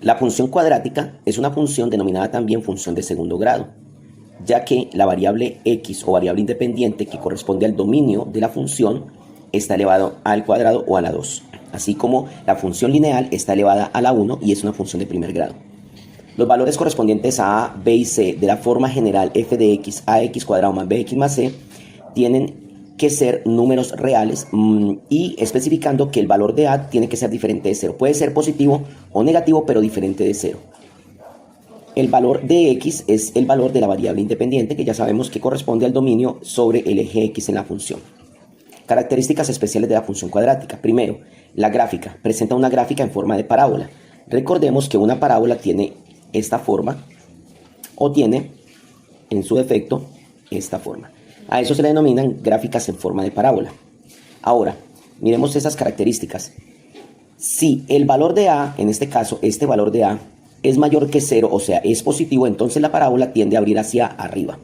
La función cuadrática es una función denominada también función de segundo grado, ya que la variable x o variable independiente que corresponde al dominio de la función está elevado al cuadrado o a la 2, así como la función lineal está elevada a la 1 y es una función de primer grado. Los valores correspondientes a a, b y c de la forma general f de x, ax cuadrado más bx más c, tienen que ser números reales y especificando que el valor de a tiene que ser diferente de 0. Puede ser positivo o negativo, pero diferente de 0. El valor de x es el valor de la variable independiente, que ya sabemos que corresponde al dominio sobre el eje x en la función. Características especiales de la función cuadrática. Primero, la gráfica. Presenta una gráfica en forma de parábola. Recordemos que una parábola tiene esta forma o tiene, en su defecto, esta forma. A eso se le denominan gráficas en forma de parábola. Ahora, miremos esas características. Si el valor de a, en este caso, este valor de a, es mayor que 0, o sea, es positivo, entonces la parábola tiende a abrir hacia arriba.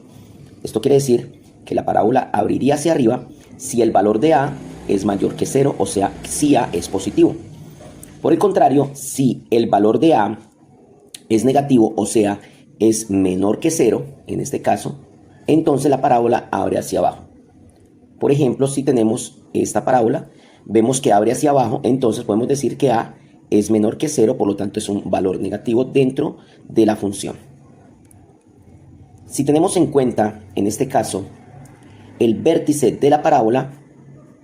Esto quiere decir que la parábola abriría hacia arriba si el valor de a es mayor que 0, o sea, si a es positivo. Por el contrario, si el valor de a es negativo, o sea, es menor que 0, en este caso, entonces la parábola abre hacia abajo. Por ejemplo, si tenemos esta parábola, vemos que abre hacia abajo, entonces podemos decir que a es menor que 0, por lo tanto es un valor negativo dentro de la función. Si tenemos en cuenta, en este caso, el vértice de la parábola,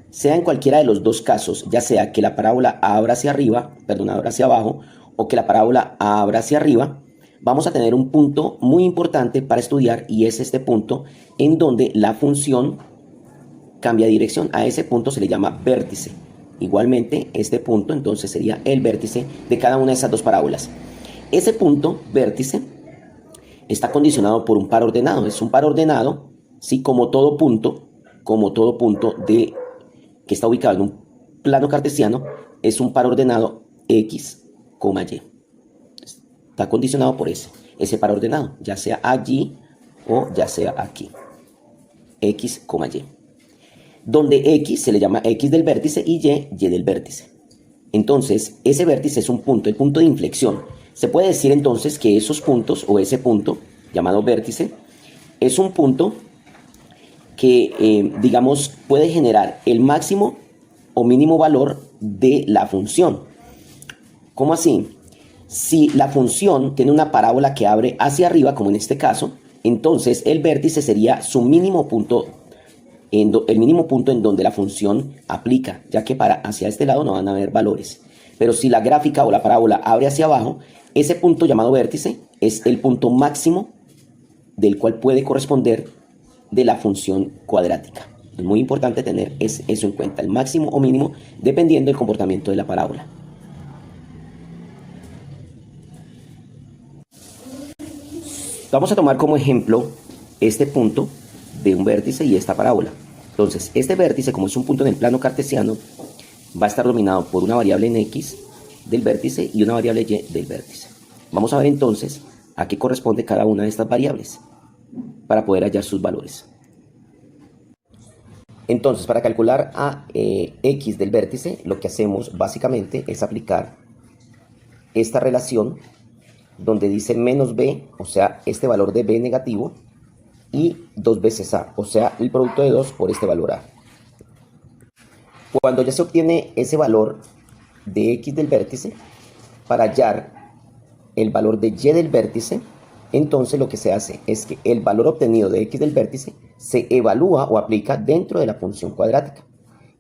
sea en cualquiera de los dos casos, ya sea que la parábola abra hacia arriba, abra hacia abajo, o que la parábola abra hacia arriba, vamos a tener un punto muy importante para estudiar, y es este punto en donde la función cambia de dirección. A ese punto se le llama vértice. Igualmente, este punto entonces sería el vértice de cada una de esas dos parábolas. Ese punto, vértice, está condicionado por un par ordenado. Es un par ordenado, ¿sí? Como todo punto que está ubicado en un plano cartesiano, es un par ordenado x, y. Está condicionado por ese par ordenado, ya sea allí o ya sea aquí. X, y. Donde x se le llama x del vértice y y del vértice. Entonces, ese vértice es un punto, el punto de inflexión. Se puede decir entonces que esos puntos, o ese punto llamado vértice, es un punto que, digamos, puede generar el máximo o mínimo valor de la función. ¿Cómo así? Si la función tiene una parábola que abre hacia arriba, como en este caso, entonces el vértice sería su mínimo punto, el mínimo punto en donde la función aplica, ya que para hacia este lado no van a haber valores. Pero si la gráfica o la parábola abre hacia abajo, ese punto llamado vértice es el punto máximo del cual puede corresponder de la función cuadrática. Es muy importante tener eso en cuenta, el máximo o mínimo, dependiendo del comportamiento de la parábola. Vamos a tomar como ejemplo este punto de un vértice y esta parábola. Entonces, este vértice, como es un punto en el plano cartesiano, va a estar dominado por una variable en x del vértice y una variable y del vértice. Vamos a ver entonces a qué corresponde cada una de estas variables para poder hallar sus valores. Entonces, para calcular a x del vértice, lo que hacemos básicamente es aplicar esta relación donde dice menos b, o sea, este valor de b negativo, y 2 veces a, o sea, el producto de 2 por este valor a. Cuando ya se obtiene ese valor de x del vértice, para hallar el valor de y del vértice, entonces lo que se hace es que el valor obtenido de x del vértice se evalúa o aplica dentro de la función cuadrática.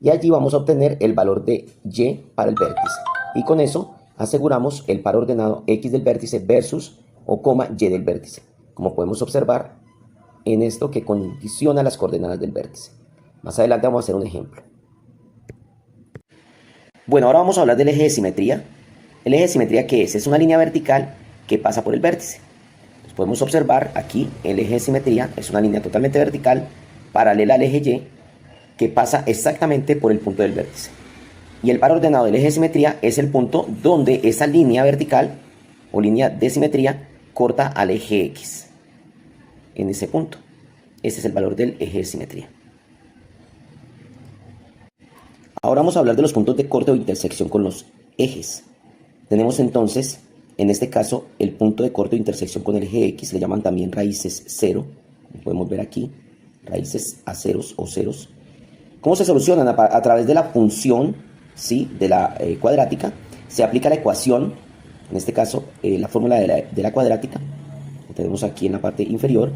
Y allí vamos a obtener el valor de y para el vértice. Y con eso aseguramos el par ordenado x del vértice versus o coma y del vértice, como podemos observar en esto que condiciona las coordenadas del vértice. Más adelante vamos a hacer un ejemplo. Bueno, ahora vamos a hablar del eje de simetría. ¿El eje de simetría qué es? Es una línea vertical que pasa por el vértice. Entonces podemos observar aquí el eje de simetría es una línea totalmente vertical, paralela al eje y, que pasa exactamente por el punto del vértice. Y el par ordenado del eje de simetría es el punto donde esa línea vertical o línea de simetría corta al eje X. En ese punto. Ese es el valor del eje de simetría. Ahora vamos a hablar de los puntos de corte o intersección con los ejes. Tenemos entonces En este caso, el punto de corte o intersección con el eje X le llaman también raíces cero. Podemos ver aquí, raíces a ceros o ceros. ¿Cómo se solucionan? A través de la función, ¿sí?, de la cuadrática. Se aplica la ecuación, en este caso, la fórmula de la cuadrática. Lo tenemos aquí en la parte inferior.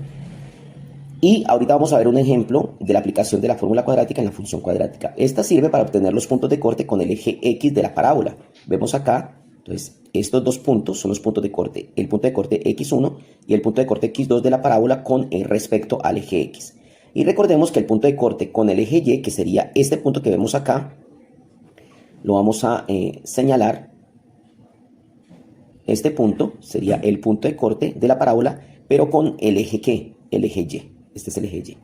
Y ahorita vamos a ver un ejemplo de la aplicación de la fórmula cuadrática en la función cuadrática. Esta sirve para obtener los puntos de corte con el eje X de la parábola. Vemos acá, entonces, estos dos puntos son los puntos de corte. El punto de corte X1 y el punto de corte X2 de la parábola con respecto al eje X. Y recordemos que el punto de corte con el eje Y, que sería este punto que vemos acá, lo vamos a señalar. Este punto sería el punto de corte de la parábola, pero con el eje ¿qué? El eje Y. Este es el eje Y.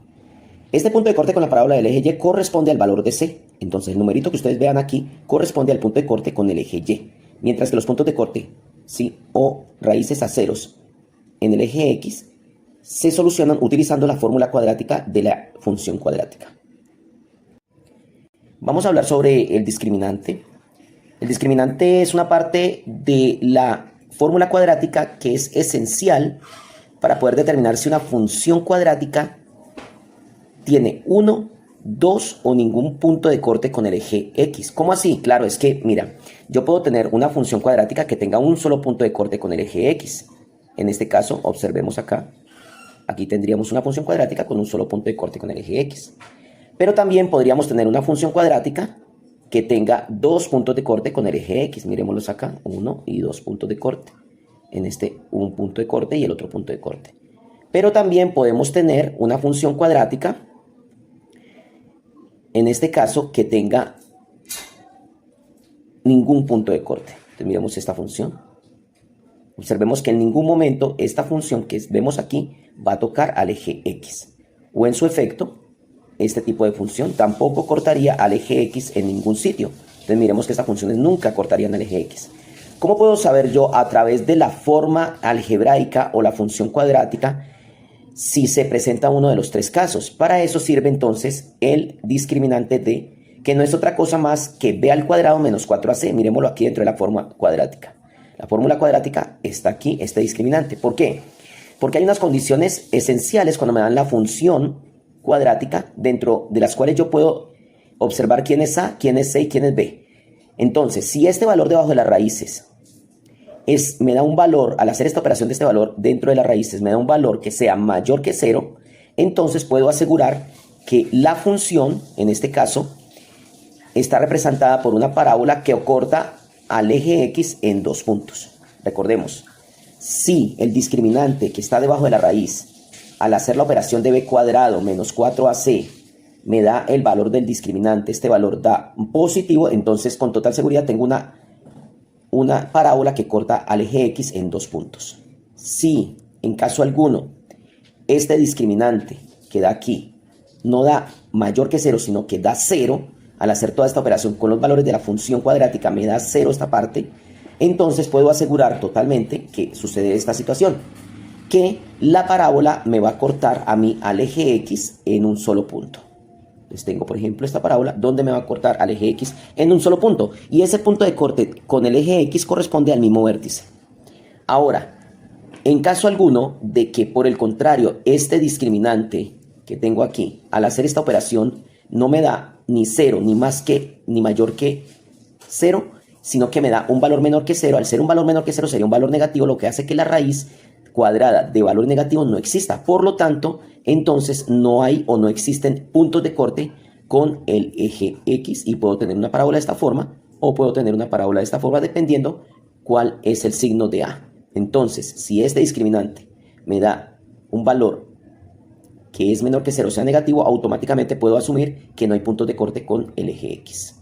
Este punto de corte con la parábola del eje Y corresponde al valor de C. Entonces el numerito que ustedes vean aquí corresponde al punto de corte con el eje Y. Mientras que los puntos de corte, ¿sí?, o raíces a ceros en el eje X se solucionan utilizando la fórmula cuadrática de la función cuadrática. Vamos a hablar sobre el discriminante. El discriminante es una parte de la fórmula cuadrática que es esencial para poder determinar si una función cuadrática tiene 1, 2 o ningún punto de corte con el eje X. ¿Cómo así? Claro, es que, mira, yo puedo tener una función cuadrática que tenga un solo punto de corte con el eje X. En este caso, observemos acá. Aquí tendríamos una función cuadrática con un solo punto de corte con el eje X. Pero también podríamos tener una función cuadrática que tenga dos puntos de corte con el eje X. Miremoslos acá, 1 y 2 puntos de corte. En este, un punto de corte y el otro punto de corte. Pero también podemos tener una función cuadrática, en este caso, que tenga ningún punto de corte. Entonces miremos esta función. Observemos que en ningún momento esta función que vemos aquí va a tocar al eje X. O en su efecto, este tipo de función tampoco cortaría al eje X en ningún sitio. Entonces miremos que estas funciones nunca cortarían al eje X. ¿Cómo puedo saber yo a través de la forma algebraica o la función cuadrática si se presenta uno de los tres casos? Para eso sirve entonces el discriminante de, que no es otra cosa más que b al cuadrado menos 4ac. Miremoslo aquí dentro de la fórmula cuadrática. La fórmula cuadrática está aquí, este discriminante. ¿Por qué? Porque hay unas condiciones esenciales cuando me dan la función cuadrática, dentro de las cuales yo puedo observar quién es a, quién es c y quién es b. Entonces, si este valor debajo de las raíces me da un valor, al hacer esta operación de este valor dentro de las raíces, me da un valor que sea mayor que 0, entonces puedo asegurar que la función, en este caso, está representada por una parábola que corta al eje X en dos puntos. Recordemos, si el discriminante que está debajo de la raíz, al hacer la operación de b cuadrado menos 4ac, me da el valor del discriminante, este valor da positivo, entonces con total seguridad tengo una parábola que corta al eje X en dos puntos. Si en caso alguno este discriminante que da aquí no da mayor que 0, sino que da 0, al hacer toda esta operación con los valores de la función cuadrática me da 0 esta parte, entonces puedo asegurar totalmente que sucede esta situación, que la parábola me va a cortar a mí al eje X en un solo punto. Entonces tengo, por ejemplo, esta parábola donde me va a cortar al eje X en un solo punto. Y ese punto de corte con el eje X corresponde al mismo vértice. Ahora, en caso alguno de que, por el contrario, este discriminante que tengo aquí, al hacer esta operación, no me da ni 0, ni más que, ni mayor que 0, sino que me da un valor menor que 0. Al ser un valor menor que 0 sería un valor negativo, lo que hace que la raíz cuadrada de valor negativo no exista. Por lo tanto, entonces no hay o no existen puntos de corte con el eje X y puedo tener una parábola de esta forma o puedo tener una parábola de esta forma dependiendo cuál es el signo de A. Entonces, si este discriminante me da un valor que es menor que 0, sea negativo, automáticamente puedo asumir que no hay puntos de corte con el eje X.